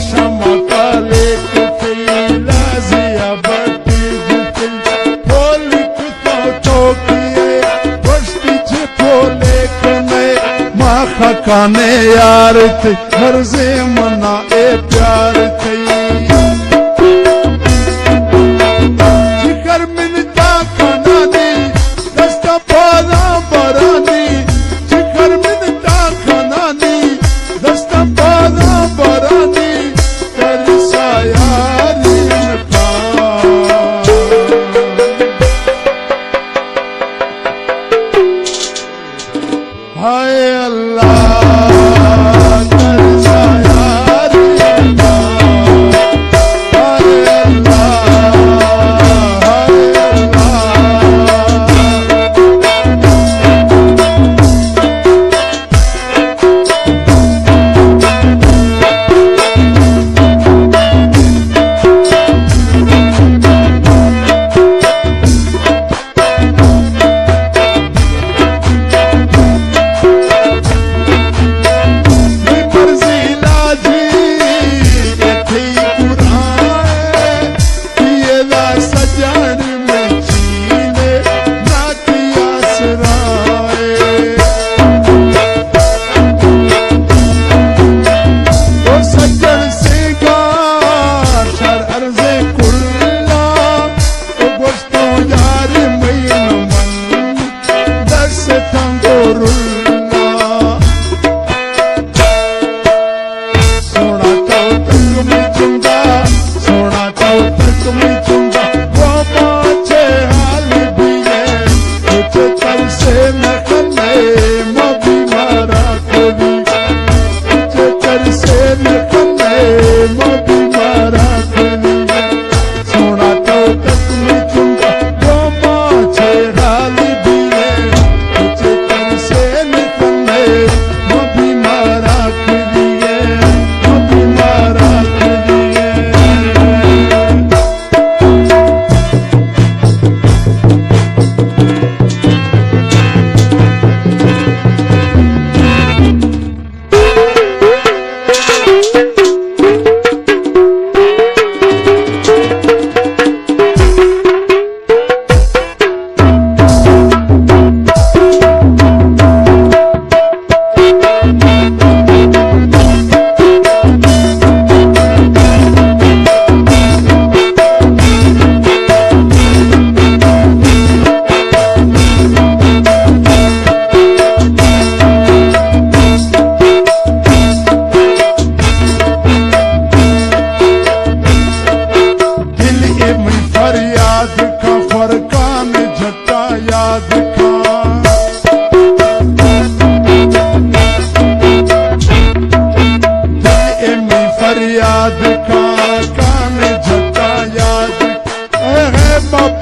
शमा काले कुफी लाजिया बटी गुफी फोली कुतो चौकिए बस्ती छे फोले कने माखा काने यार थे हरजे मना ए प्यार थे जिकर मिनता खानानी दस्ता पारा बरानी जिकर मिनता खानानी दस्ता पारा बरानी तरसा यारी हाय अल्लाह तरसा यारी हाय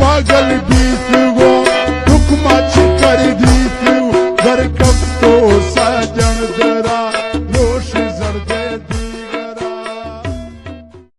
पागल बीसो दुख मच कर दीसो घर कब तो साजन दर